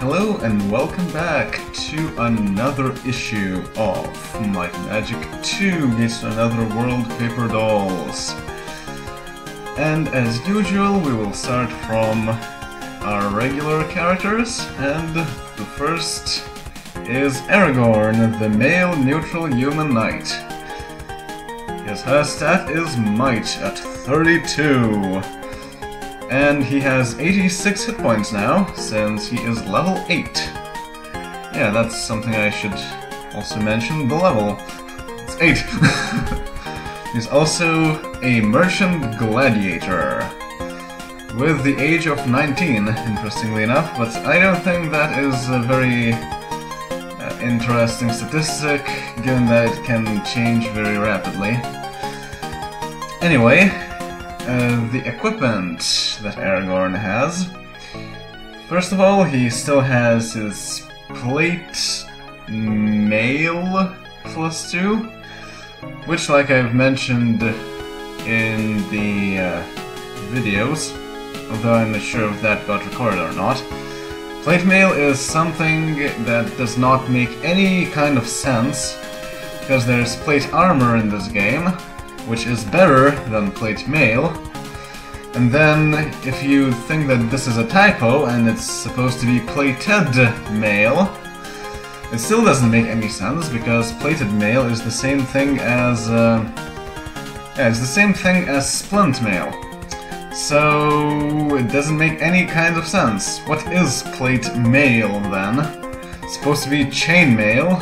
Hello and welcome back to another issue of Might and Magic 2 Gets to Another World Paperdolls. And as usual, we will start from our regular characters, and the first is Aragorn, the male neutral human knight. His highest stat is Might at 32. And he has 86 hit points now, since he is level 8. Yeah, that's something I should also mention, the level. It's 8. He's also a merchant gladiator, with the age of 19, interestingly enough, but I don't think that is a very interesting statistic, given that it can change very rapidly. Anyway, the equipment that Aragorn has. First of all, he still has his plate mail +2, which, like I've mentioned in the videos, although I'm not sure if that got recorded or not, plate mail is something that does not make any kind of sense, because there's plate armor in this game, which is better than plate mail. And then, if you think that this is a typo and it's supposed to be plated mail, it still doesn't make any sense, because plated mail is the same thing as splint mail. So it doesn't make any kind of sense. What is plate mail then? It's supposed to be chain mail,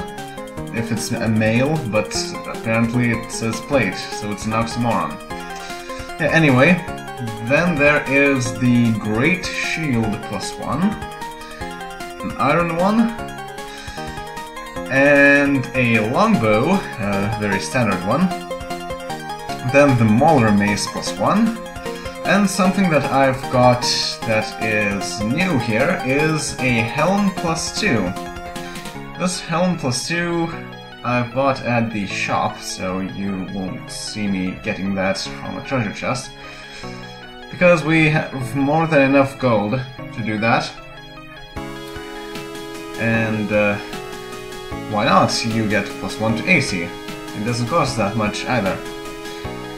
if it's a mail, but apparently it says plate, so it's an oxymoron. Yeah, anyway, then there is the Great Shield +1, an Iron one, and a Longbow, a very standard one, then the Mauler Mace +1, and something that I've got that is new here is a Helm +2. This Helm +2 I bought at the shop, so you won't see me getting that from a treasure chest, because we have more than enough gold to do that. And why not? You get +1 to AC. It doesn't cost that much either.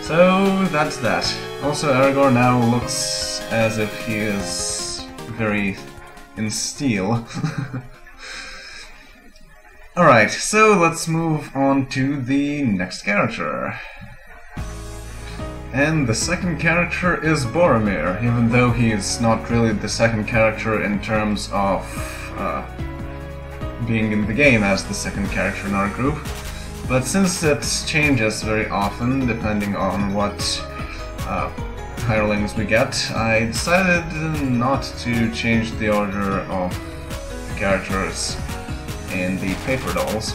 So that's that. Also, Aragorn now looks as if he is very in steel. Alright, so let's move on to the next character. And the second character is Boromir, even though he is not really the second character in terms of being in the game as the second character in our group. But since it changes very often, depending on what hirelings we get, I decided not to change the order of the characters in the Paperdolls.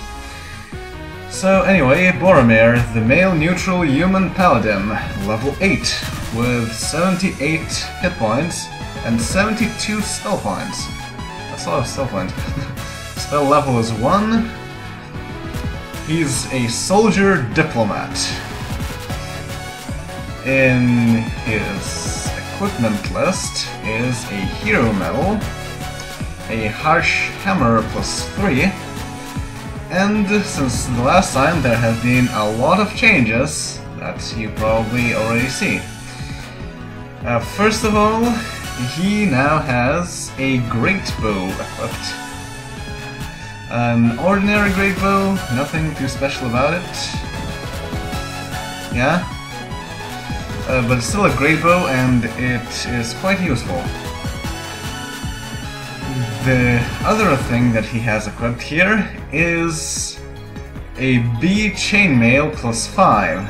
So anyway, Boromir, the male neutral human paladin, level 8, with 78 hit points and 72 spell points. That's a lot of spell points. Spell level is 1. He's a soldier diplomat. In his equipment list is a hero medal, a harsh hammer +3, and since the last time there have been a lot of changes that you probably already see. First of all, he now has a great bow equipped. An ordinary great bow, nothing too special about it. Yeah? But it's still a great bow, and it is quite useful. The other thing that he has equipped here is a B chainmail +5.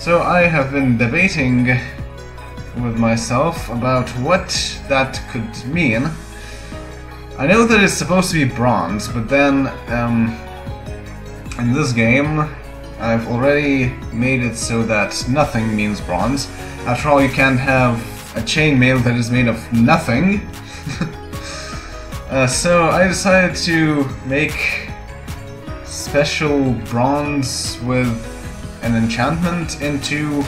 So I have been debating with myself about what that could mean. I know that it's supposed to be bronze, but then in this game I've already made it so that nothing means bronze. After all, you can't have a chainmail that is made of nothing. So I decided to make special bronze with an enchantment into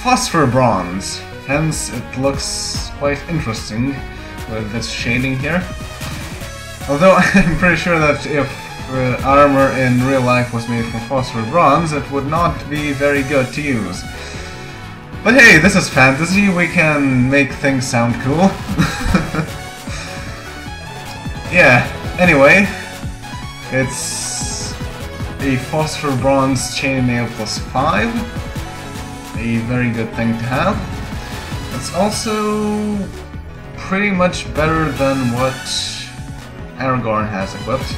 phosphor bronze. Hence it looks quite interesting with this shading here. Although I'm pretty sure that if armor in real life was made from phosphor bronze, it would not be very good to use. But hey, this is fantasy, we can make things sound cool. Yeah, anyway, it's a phosphor bronze chainmail plus 5, a very good thing to have. It's also pretty much better than what Aragorn has equipped.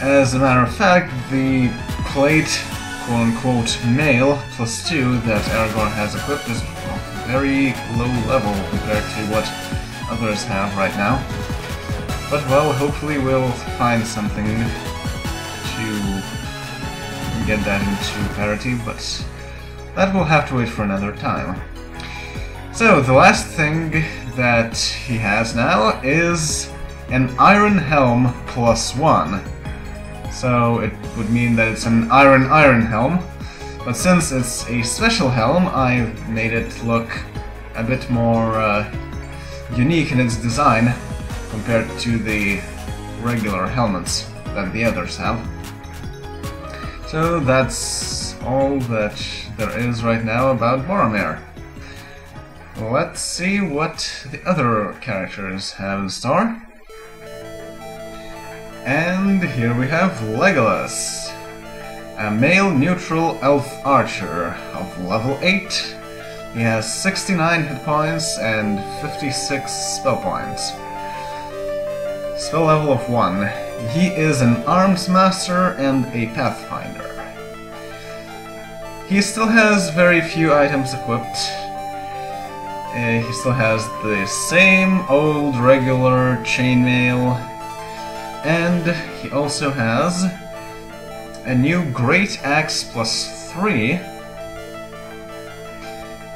As a matter of fact, the plate, quote-unquote, mail plus 2 that Aragorn has equipped is very low level compared to what others have right now. But well, hopefully we'll find something to get that into parity, but that will have to wait for another time. So, the last thing that he has now is an iron helm plus 1. So it would mean that it's an iron helm, but since it's a special helm, I've made it look a bit more unique in its design compared to the regular helmets that the others have. So that's all that there is right now about Boromir. Let's see what the other characters have in store. And here we have Legolas, a male neutral elf archer of level 8. He has 69 hit points and 56 spell points. Spell level of 1. He is an arms master and a pathfinder. He still has very few items equipped. He still has the same old regular chainmail, and he also has a new Great Axe plus 3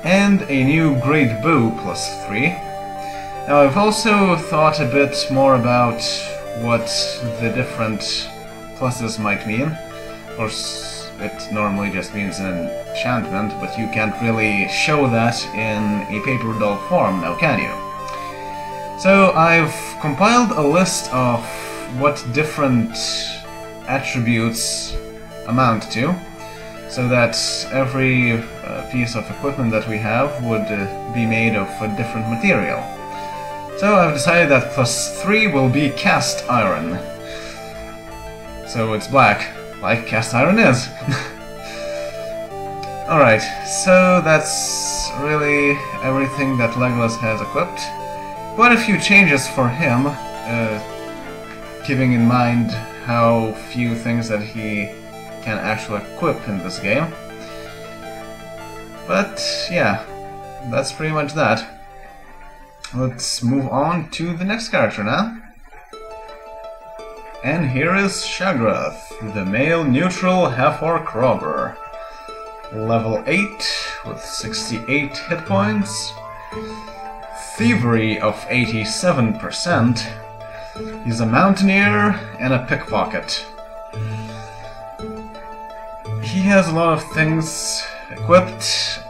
and a new Great Bow plus 3. Now I've also thought a bit more about what the different pluses might mean. Of course, it normally just means an enchantment, but you can't really show that in a paper doll form now, can you? So I've compiled a list of what different attributes amount to, so that every piece of equipment that we have would be made of a different material. So I've decided that plus 3 will be cast iron. So it's black, like cast iron is. Alright, so that's really everything that Legolas has equipped. Quite a few changes for him, keeping in mind how few things that he can actually equip in this game. But yeah, that's pretty much that. Let's move on to the next character now. And here is Shagrath, the male neutral half-orc robber. Level 8 with 68 hit points. Thievery of 87%. He's a mountaineer and a pickpocket. He has a lot of things equipped,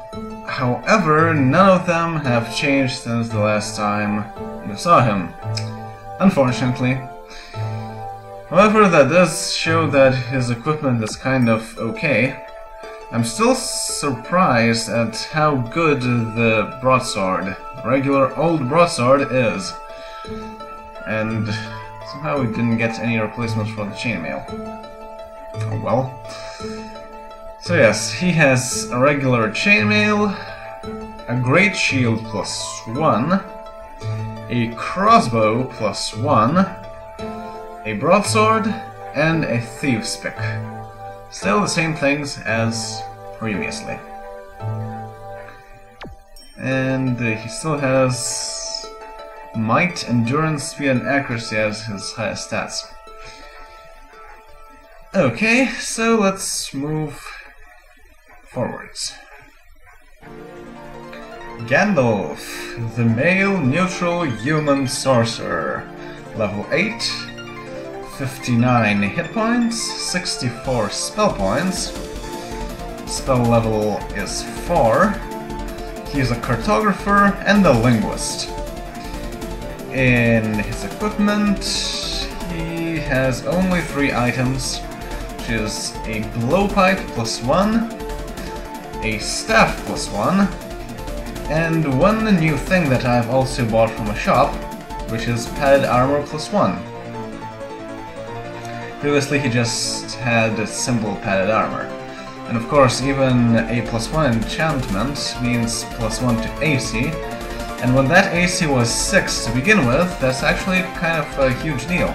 however, none of them have changed since the last time we saw him, unfortunately. However, that does show that his equipment is kind of okay. I'm still surprised at how good the broadsword, regular old broadsword, is. And somehow we didn't get any replacements for the chainmail. Oh well. So yes, he has a regular chainmail, a great shield plus 1, a crossbow plus 1, a broadsword, and a thieves' pick. Still the same things as previously. And he still has might, endurance, speed, and accuracy as his highest stats. Okay, so let's move forwards. Gandalf, the male neutral human sorcerer. Level 8, 59 hit points, 64 spell points. Spell level is 4. He's a cartographer and a linguist. In his equipment, has only 3 items, which is a blowpipe +1, a staff +1, and one new thing that I've also bought from a shop, which is padded armor +1. Previously he just had simple padded armor. And of course even a +1 enchantment means +1 to AC, and when that AC was 6 to begin with, that's actually kind of a huge deal.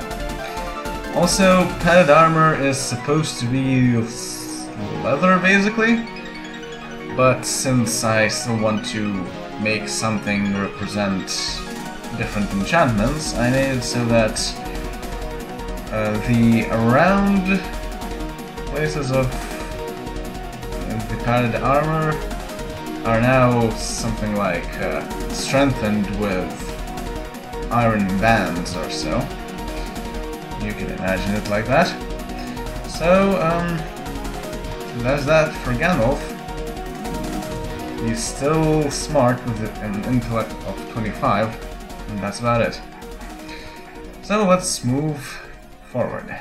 Also, padded armor is supposed to be leather basically, but since I still want to make something represent different enchantments, I made it so that the around places of the padded armor are now something like strengthened with iron bands or so. You can imagine it like that. So, that's that for Gandalf. He's still smart with an intellect of 25, and that's about it. So let's move forward.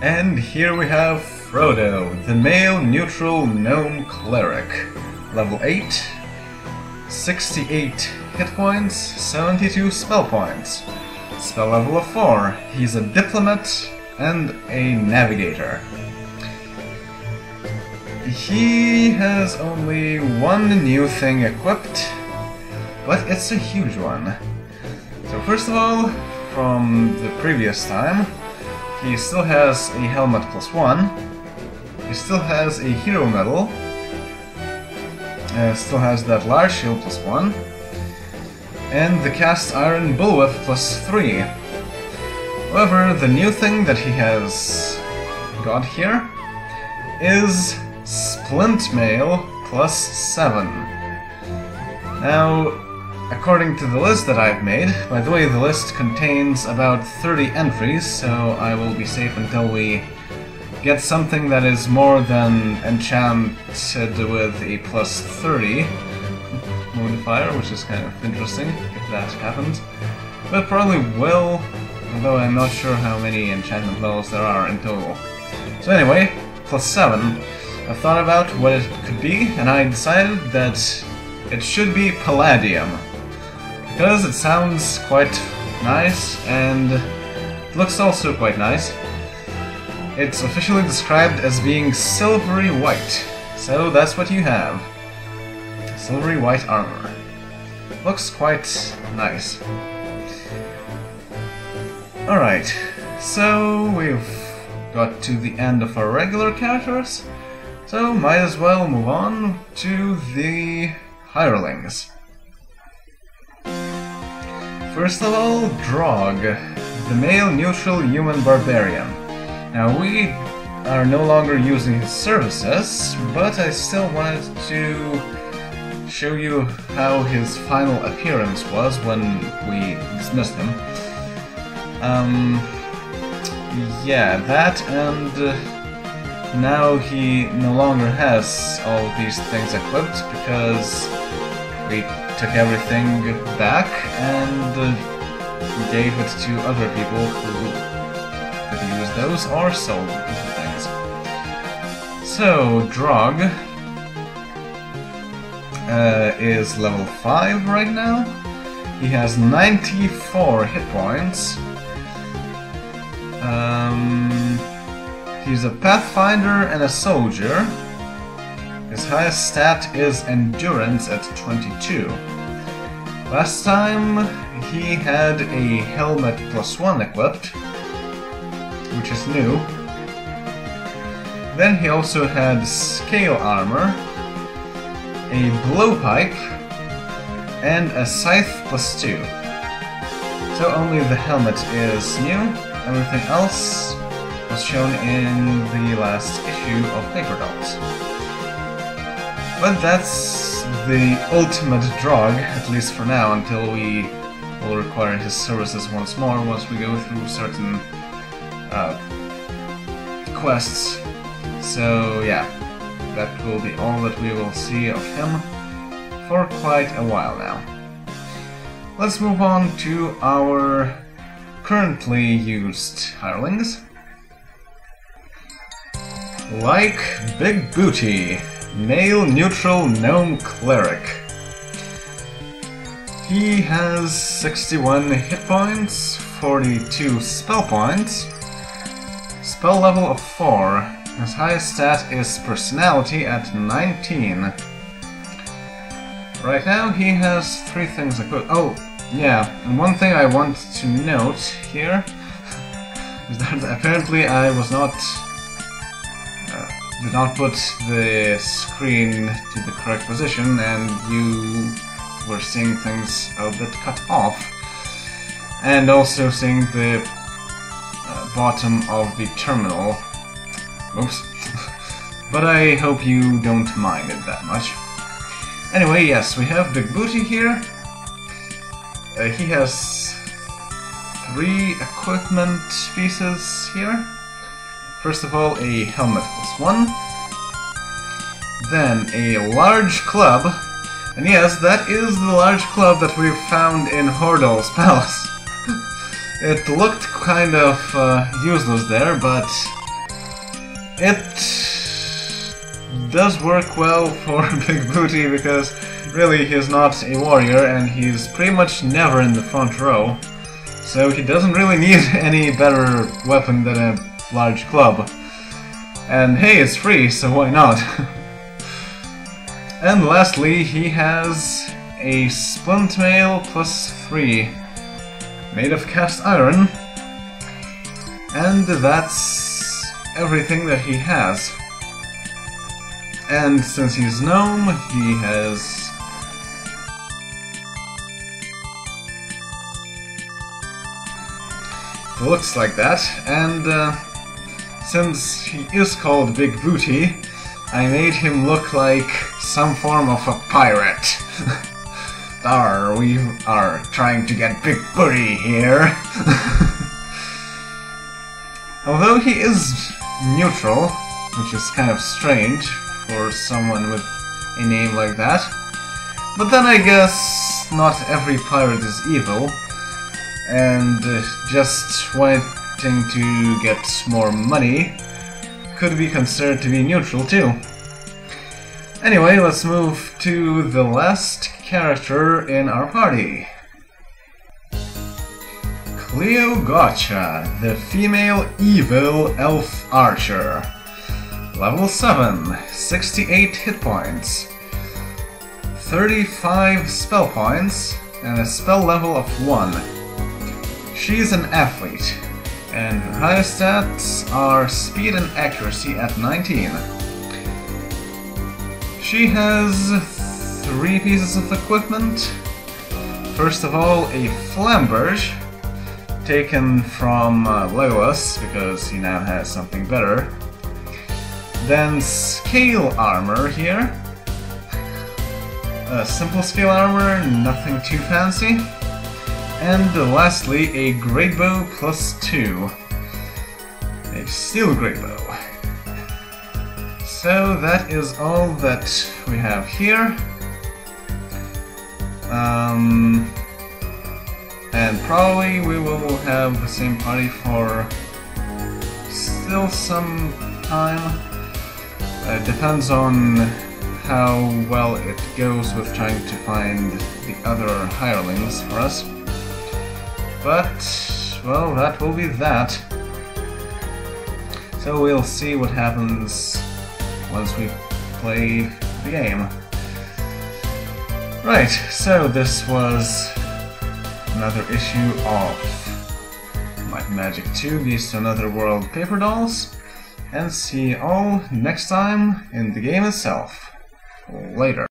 And here we have Frodo, the male neutral gnome cleric. Level 8, 68 hit points, 72 spell points. Spell level of 4. He's a diplomat and a navigator. He has only one new thing equipped, but it's a huge one. So first of all, from the previous time, he still has a helmet +1, he still has a hero medal, still has that large shield +1, and the cast iron bullwhip +3. However, the new thing that he has got here is splint mail +7. Now, according to the list that I've made, by the way, the list contains about 30 entries, so I will be safe until we get something that is more than enchanted with a +30 modifier, which is kind of interesting if that happens. But probably will, although I'm not sure how many enchantment levels there are in total. So anyway, +7. I thought about what it could be, and I decided that it should be Palladium. Because it sounds quite nice, and it looks also quite nice. It's officially described as being silvery white, so that's what you have. Silvery white armor. Looks quite nice. Alright, so we've got to the end of our regular characters, so might as well move on to the hirelings. First of all, Drog, the male neutral human barbarian. Now we are no longer using his services, but I still wanted to show you how his final appearance was when we dismissed him. Yeah, that, and now he no longer has all of these things equipped because we took everything back and gave it to other people who could use those or sold things. So, Drog is level 5 right now. He has 94 hit points. He's a pathfinder and a soldier. His highest stat is endurance at 22. Last time he had a helmet +1 equipped, which is new. Then he also had scale armor, a blowpipe, and a scythe +2. So only the helmet is new. Everything else was shown in the last issue of Paperdolls. But that's the ultimate Drog, at least for now, until we will require his services once more once we go through certain quests. So yeah, that will be all that we will see of him for quite a while now. Let's move on to our currently used hirelings. Like Big Booty, male neutral gnome cleric. He has 61 hit points, 42 spell points, spell level of 4. His highest stat is personality at 19. Right now he has 3 things equipped. Oh, yeah, and one thing I want to note here is that apparently I was not did not put the screen to the correct position, and you were seeing things a bit cut off, and also seeing the bottom of the terminal. Oops. But I hope you don't mind it that much. Anyway, yes, we have Big Booty here. He has 3 equipment pieces here. First of all, a helmet +1, then a large club, and yes, that is the large club that we found in Paperdolls' palace. It looked kind of useless there, but it does work well for Big Booty because really he's not a warrior and he's pretty much never in the front row, so he doesn't really need any better weapon than a large club. And hey, it's free, so why not? And lastly, he has a splint mail +3, made of cast iron, and that's everything that he has. And since he's gnome, he has looks like that, and since he is called Big Booty, I made him look like some form of a pirate. Arr, we are trying to get Big Booty here. Although he is neutral, which is kind of strange for someone with a name like that. But then I guess not every pirate is evil, and just wanting to get more money could be considered to be neutral too. Anyway, let's move to the last character in our party. Cleo Gotcha, the female evil elf archer. Level 7, 68 hit points, 35 spell points, and a spell level of 1. She's an athlete, and her highest stats are speed and accuracy at 19. She has 3 pieces of equipment. First of all, a flamberge, taken from Legolas, because he now has something better. Then scale armor here. Simple scale armor, nothing too fancy. And lastly, a great bow +2. A steel great bow. So that is all that we have here. And probably we will have the same party for still some time. Depends on how well it goes with trying to find the other hirelings for us. But, well, that will be that. So we'll see what happens once we play the game. Right, so this was another issue of Might and Magic 2 Geese to Another World Paperdolls, and see you all next time in the game itself. Later.